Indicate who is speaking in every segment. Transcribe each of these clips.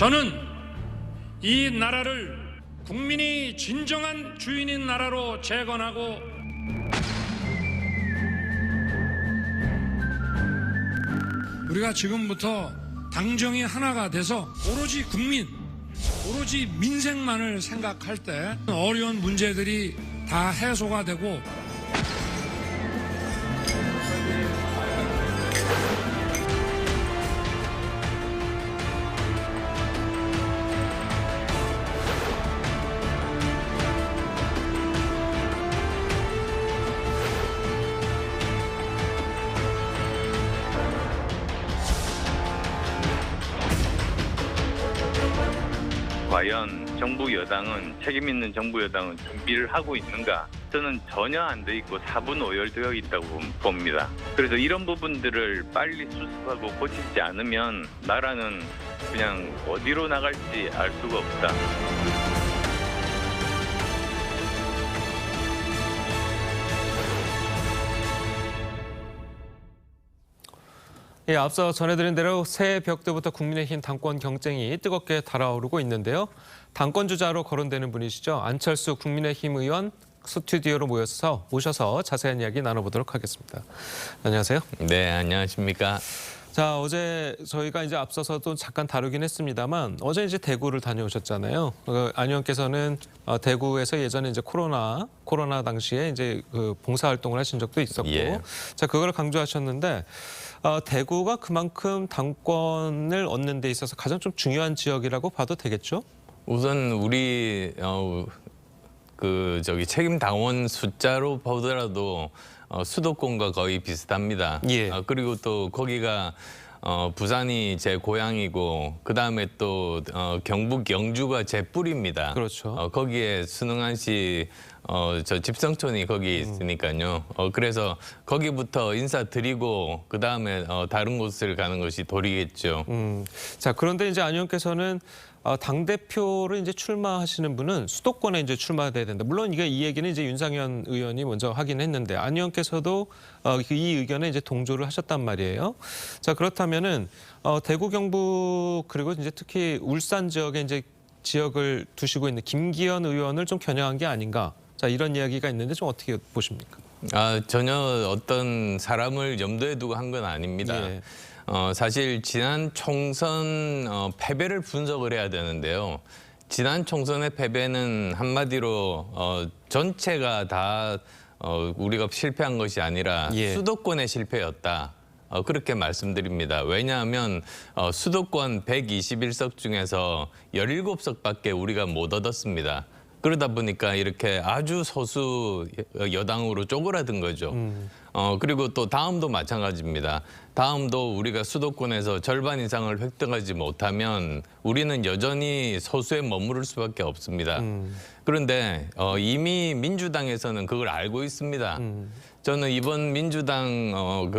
Speaker 1: 저는 이 나라를 국민이 진정한 주인인 나라로 재건하고 우리가 지금부터 당정이 하나가 돼서 오로지 국민, 오로지 민생만을 생각할 때 어려운 문제들이 다 해소가 되고
Speaker 2: 과연 정부 여당은, 책임 있는 정부 여당은 준비를 하고 있는가? 저는 전혀 안 돼 있고 사분오열되어 있다고 봅니다. 그래서 이런 부분들을 빨리 수습하고 고치지 않으면 나라는 그냥 어디로 나갈지 알 수가 없다.
Speaker 3: 예, 앞서 전해드린 대로 새해 벽 때부터 국민의힘 당권 경쟁이 뜨겁게 달아오르고 있는데요. 당권 주자로 거론되는 분이시죠. 안철수 국민의힘 의원 스튜디오로 모셔서 자세한 이야기 나눠보도록 하겠습니다. 안녕하세요.
Speaker 4: 네, 안녕하십니까.
Speaker 3: 자, 어제 저희가 이제 앞서서도 잠깐 다루긴 했습니다만 어제 이제 대구를 다녀오셨잖아요. 안 의원께서는 대구에서 예전에 이제 코로나 당시에 이제 그 봉사활동을 하신 적도 있었고,
Speaker 4: 예.
Speaker 3: 자, 그걸 강조하셨는데 대구가 그만큼 당권을 얻는 데 있어서 가장 좀 중요한 지역이라고 봐도 되겠죠?
Speaker 4: 우선 우리 책임 당원 숫자로 보더라도 수도권과 거의 비슷합니다.
Speaker 3: 예.
Speaker 4: 그리고 또 거기가 부산이 제 고향이고 그다음에 또 경북 영주가 제 뿌리입니다.
Speaker 3: 그렇죠.
Speaker 4: 거기에 순응한 씨 저 집성촌이 거기 있으니까요. 그래서 거기부터 인사드리고 그다음에 다른 곳을 가는 것이 도리겠죠.
Speaker 3: 자, 그런데 이제 안 의원께서는 당대표를 이제 출마하시는 분은 수도권에 이제 출마돼야 된다. 물론 이 얘기는 이제 윤상현 의원이 먼저 하긴 했는데 안 의원께서도 이 의견에 이제 동조를 하셨단 말이에요. 자, 그렇다면은 대구 경북 그리고 이제 특히 울산 지역에 이제 지역을 두시고 있는 김기현 의원을 좀 겨냥한 게 아닌가. 자, 이런 이야기가 있는데 좀 어떻게 보십니까?
Speaker 4: 전혀 어떤 사람을 염두에 두고 한 건 아닙니다.
Speaker 3: 예.
Speaker 4: 사실 지난 총선 패배를 분석을 해야 되는데요. 지난 총선의 패배는 한마디로 전체가 다 우리가 실패한 것이 아니라
Speaker 3: 예.
Speaker 4: 수도권의 실패였다. 그렇게 말씀드립니다. 왜냐하면 수도권 121석 중에서 17석밖에 우리가 못 얻었습니다. 그러다 보니까 이렇게 아주 소수 여당으로 쪼그라든 거죠. 그리고 또 다음도 마찬가지입니다. 다음도 우리가 수도권에서 절반 이상을 획득하지 못하면 우리는 여전히 소수에 머무를 수밖에 없습니다. 그런데 이미 민주당에서는 그걸 알고 있습니다. 저는 이번 민주당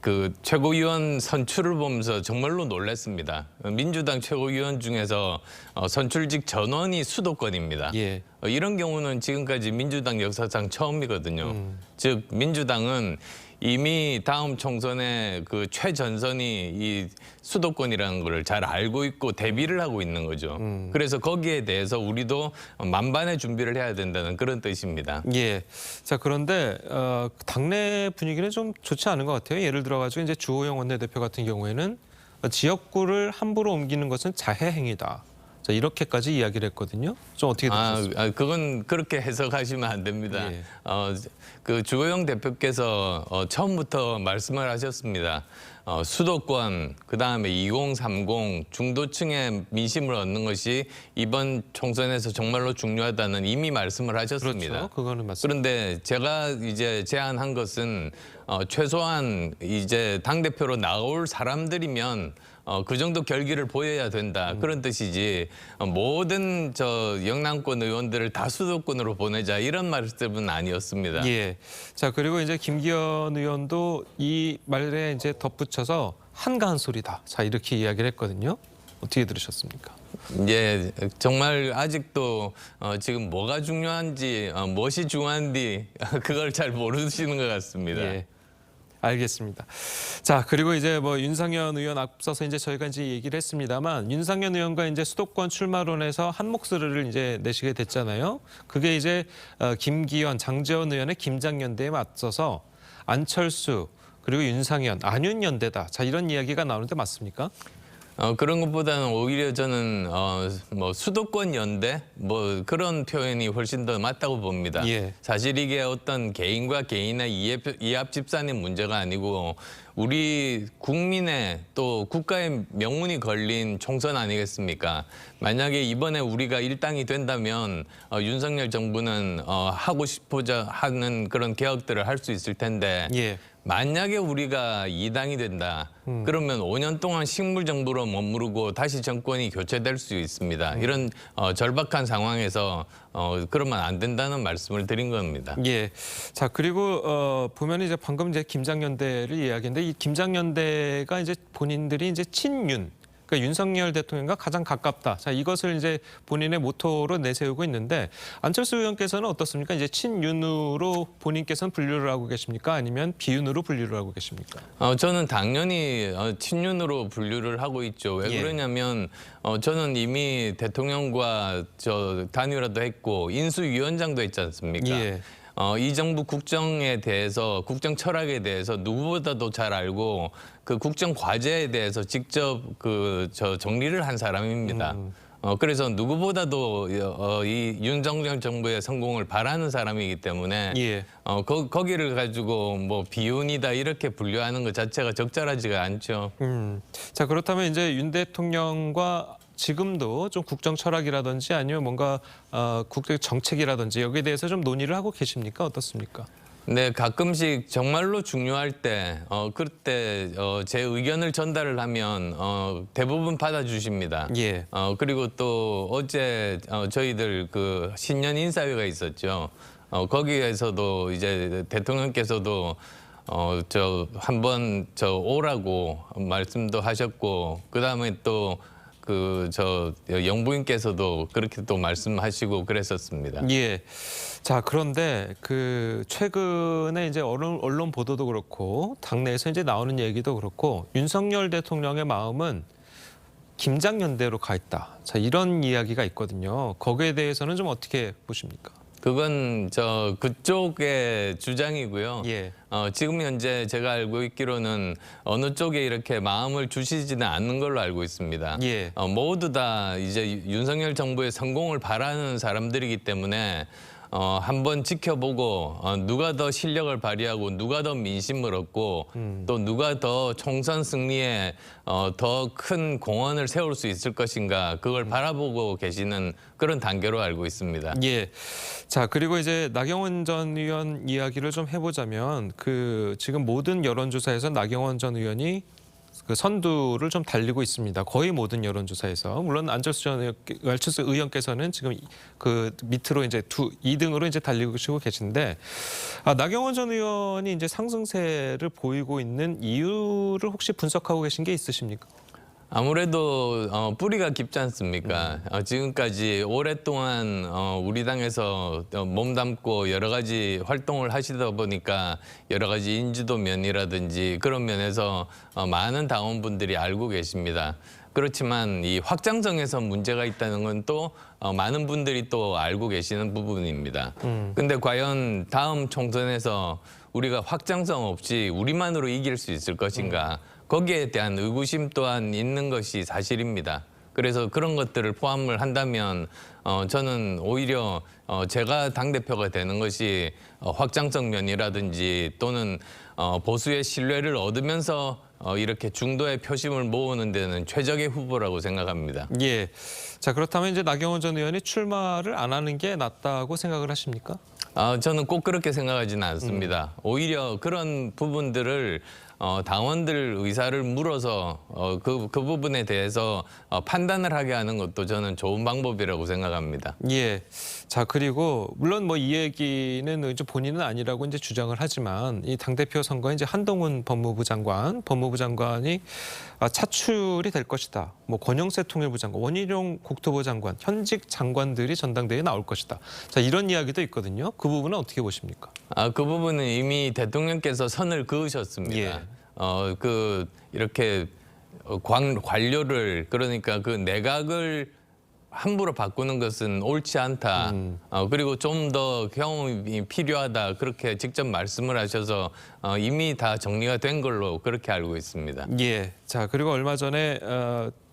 Speaker 4: 그 최고위원 선출을 보면서 정말로 놀랐습니다. 민주당 최고위원 중에서 선출직 전원이 수도권입니다.
Speaker 3: 예.
Speaker 4: 이런 경우는 지금까지 민주당 역사상 처음이거든요. 즉 민주당은 이미 다음 총선에 그 최전선이 이 수도권이라는 걸 잘 알고 있고 대비를 하고 있는 거죠. 그래서 거기에 대해서 우리도 만반의 준비를 해야 된다는 그런 뜻입니다.
Speaker 3: 예. 자, 그런데 당내 분위기는 좀 좋지 않은 것 같아요. 예를 들어가지고 이제 주호영 원내대표 같은 경우에는 지역구를 함부로 옮기는 것은 자해 행위다. 자, 이렇게까지 이야기를 했거든요. 좀 어떻게 들으셨습니까?
Speaker 4: 그건 그렇게 해석하시면 안 됩니다.
Speaker 3: 예.
Speaker 4: 그 주호영 대표께서 처음부터 말씀을 하셨습니다. 수도권, 그다음에 2030 중도층의 민심을 얻는 것이 이번 총선에서 정말로 중요하다는 이미 말씀을 하셨습니다.
Speaker 3: 그렇죠. 그거는 맞습니다.
Speaker 4: 그런데 제가 이제 제안한 것은 최소한 이제 당대표로 나올 사람들이면 그 정도 결기를 보여야 된다. 그런 뜻이지 모든 영남권 의원들을 다 수도권으로 보내자 이런 말씀은 아니었습니다.
Speaker 3: 예. 자, 그리고 이제 김기현 의원도 이 말에 이제 덧붙여서 한가한 소리다. 자, 이렇게 이야기를 했거든요. 어떻게 들으셨습니까?
Speaker 4: 예, 정말 아직도 지금 뭐가 중요한지 무엇이 중요한지 그걸 잘 모르시는 것 같습니다.
Speaker 3: 예. 알겠습니다. 자, 그리고 이제 뭐 윤상현 의원 앞서서 이제 저희가 이제 얘기를 했습니다만 윤상현 의원과 이제 수도권 출마론에서 한 목소리를 이제 내시게 됐잖아요. 그게 이제 김기현, 장제원 의원의 김장연대에 맞서서 안철수 그리고 윤상현, 안윤연대다. 자, 이런 이야기가 나오는데 맞습니까?
Speaker 4: 그런 것보다는 오히려 저는 뭐 수도권 연대 뭐 그런 표현이 훨씬 더 맞다고 봅니다.
Speaker 3: 예.
Speaker 4: 사실 이게 어떤 개인과 개인의 이합 집산의 문제가 아니고 우리 국민의 또 국가의 명운이 걸린 총선 아니겠습니까? 만약에 이번에 우리가 일당이 된다면 윤석열 정부는 하고 싶고자 하는 그런 개혁들을 할 수 있을 텐데
Speaker 3: 예.
Speaker 4: 만약에 우리가 2당이 된다. 그러면 5년 동안 식물 정부로 머무르고 다시 정권이 교체될 수 있습니다. 이런 절박한 상황에서 그러면 안 된다는 말씀을 드린 겁니다.
Speaker 3: 예. 자, 그리고 보면 이제 방금 이제 김장연대를 이야기했는데 이 김장연대가 이제 본인들이 이제 친윤, 그러니까 윤석열 대통령과 가장 가깝다. 자, 이것을 이제 본인의 모토로 내세우고 있는데 안철수 의원께서는 어떻습니까? 이제 친윤으로 본인께서는 분류를 하고 계십니까? 아니면 비윤으로 분류를 하고 계십니까?
Speaker 4: 저는 당연히 친윤으로 분류를 하고 있죠. 왜
Speaker 3: 예.
Speaker 4: 그러냐면 저는 이미 대통령과 단일화도 했고 인수위원장도 했지 않습니까?
Speaker 3: 예.
Speaker 4: 이 정부 국정에 대해서 국정 철학에 대해서 누구보다도 잘 알고 그 국정 과제에 대해서 직접 정리를 한 사람입니다. 그래서 누구보다도 이 윤석열 정부의 성공을 바라는 사람이기 때문에
Speaker 3: 예.
Speaker 4: 거기를 가지고 뭐 비윤이다 이렇게 분류하는 것 자체가 적절하지가 않죠.
Speaker 3: 자, 그렇다면 이제 윤 대통령과 지금도 좀 국정 철학이라든지 아니면 뭔가 국정 정책이라든지 여기에 대해서 좀 논의를 하고 계십니까? 어떻습니까?
Speaker 4: 네, 가끔씩 정말로 중요할 때, 그때 제 의견을 전달을 하면 대부분 받아주십니다.
Speaker 3: 예.
Speaker 4: 그리고 또 어제 저희들 그 신년 인사회가 있었죠. 거기에서도 이제 대통령께서도 한번 오라고 말씀도 하셨고, 그 다음에 또 영부인께서도 그렇게 또 말씀하시고 그랬었습니다.
Speaker 3: 예. 자, 그런데 그 최근에 이제 언론 보도도 그렇고 당내에서 이제 나오는 얘기도 그렇고 윤석열 대통령의 마음은 김장연대로 가 있다. 자, 이런 이야기가 있거든요. 거기에 대해서는 좀 어떻게 보십니까?
Speaker 4: 그건 그쪽의 주장이고요.
Speaker 3: 예.
Speaker 4: 지금 현재 제가 알고 있기로는 어느 쪽에 이렇게 마음을 주시지는 않는 걸로 알고 있습니다.
Speaker 3: 예.
Speaker 4: 모두 다 이제 윤석열 정부의 성공을 바라는 사람들이기 때문에 한번 지켜보고 누가 더 실력을 발휘하고 누가 더 민심을 얻고 또 누가 더 총선 승리에 더 큰 공헌을 세울 수 있을 것인가 그걸 바라보고 계시는 그런 단계로 알고 있습니다.
Speaker 3: 예. 자, 그리고 이제 나경원 전 의원 이야기를 좀 해보자면 지금 모든 여론조사에서 나경원 전 의원이 그 선두를 좀 달리고 있습니다. 거의 모든 여론조사에서. 물론 안철수 의원께서는 지금 그 밑으로 이제 2등으로 이제 달리고 계신데 나경원 전 의원이 이제 상승세를 보이고 있는 이유를 혹시 분석하고 계신 게 있으십니까?
Speaker 4: 아무래도 뿌리가 깊지 않습니까? 지금까지 오랫동안 우리 당에서 몸담고 여러 가지 활동을 하시다 보니까 여러 가지 인지도 면이라든지 그런 면에서 많은 당원분들이 알고 계십니다. 그렇지만 이 확장성에서 문제가 있다는 건 또 많은 분들이 또 알고 계시는 부분입니다. 근데 과연 다음 총선에서 우리가 확장성 없이 우리만으로 이길 수 있을 것인가? 거기에 대한 의구심 또한 있는 것이 사실입니다. 그래서 그런 것들을 포함을 한다면 저는 오히려 제가 당대표가 되는 것이 확장성 면이라든지 또는 보수의 신뢰를 얻으면서 이렇게 중도의 표심을 모으는 데는 최적의 후보라고 생각합니다.
Speaker 3: 예. 자, 그렇다면 이제 나경원 전 의원이 출마를 안 하는 게 낫다고 생각을 하십니까?
Speaker 4: 저는 꼭 그렇게 생각하지는 않습니다. 오히려 그런 부분들을 당원들 의사를 물어서 그 부분에 대해서 판단을 하게 하는 것도 저는 좋은 방법이라고 생각합니다.
Speaker 3: 예. 자, 그리고 물론 뭐 이 얘기는 이제 본인은 아니라고 이제 주장을 하지만 이 당대표 선거에 이제 한동훈 법무부 장관이 차출이 될 것이다. 뭐 권영세 통일부 장관, 원희룡 국토부 장관, 현직 장관들이 전당대회에 나올 것이다. 자, 이런 이야기도 있거든요. 그 부분은 어떻게 보십니까?
Speaker 4: 그 부분은 이미 대통령께서 선을 그으셨습니다.
Speaker 3: 예.
Speaker 4: 이렇게 관료를 그러니까 그 내각을 함부로 바꾸는 것은 옳지 않다. 그리고 좀 더 경험이 필요하다. 그렇게 직접 말씀을 하셔서 이미 다 정리가 된 걸로 그렇게 알고 있습니다.
Speaker 3: 예. 자, 그리고 얼마 전에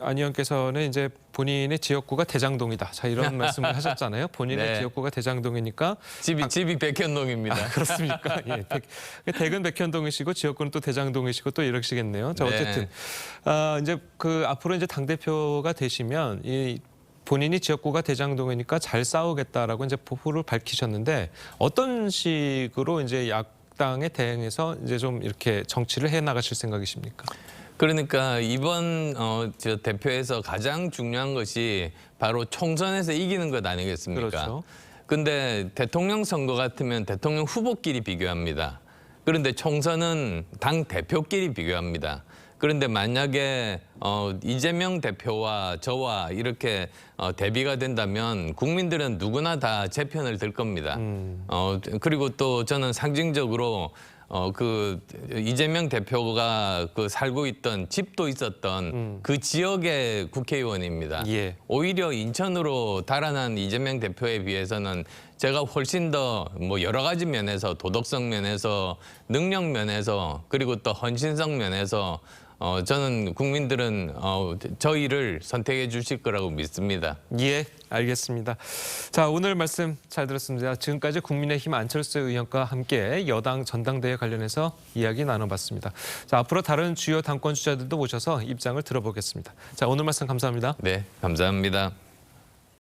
Speaker 3: 안 의원께서는 이제 본인의 지역구가 대장동이다. 자, 이런 말씀을 하셨잖아요. 본인의
Speaker 4: 네.
Speaker 3: 지역구가 대장동이니까
Speaker 4: 집이 백현동입니다.
Speaker 3: 그렇습니까? 예. 대근 백현동이시고 지역구는 또 대장동이시고 또 이러시겠네요. 자, 어쨌든 이제 그 앞으로 이제 당 대표가 되시면 이 본인이 지역구가 대장동이니까 잘 싸우겠다라고 이제 포부를 밝히셨는데 어떤 식으로 이제 야당에 대응해서 이제 좀 이렇게 정치를 해 나가실 생각이십니까?
Speaker 4: 그러니까 이번 저 대표에서 가장 중요한 것이 바로 총선에서 이기는 것 아니겠습니까?
Speaker 3: 그렇죠.
Speaker 4: 근데 대통령 선거 같으면 대통령 후보끼리 비교합니다. 그런데 총선은 당 대표끼리 비교합니다. 그런데 만약에 이재명 대표와 저와 이렇게 대비가 된다면 국민들은 누구나 다 제 편을 들 겁니다. 그리고 또 저는 상징적으로 그 이재명 대표가 그 살고 있던 집도 있었던 그 지역의 국회의원입니다.
Speaker 3: 예.
Speaker 4: 오히려 인천으로 달아난 이재명 대표에 비해서는 제가 훨씬 더 뭐 여러 가지 면에서 도덕성 면에서 능력 면에서 그리고 또 헌신성 면에서 저는 국민들은 저희를 선택해 주실 거라고 믿습니다.
Speaker 3: 예, 알겠습니다. 자, 오늘 말씀 잘 들었습니다. 지금까지 국민의힘 안철수 의원과 함께 여당 전당대회 관련해서 이야기 나눠봤습니다. 자, 앞으로 다른 주요 당권 주자들도 모셔서 입장을 들어보겠습니다. 자, 오늘 말씀 감사합니다.
Speaker 4: 네, 감사합니다.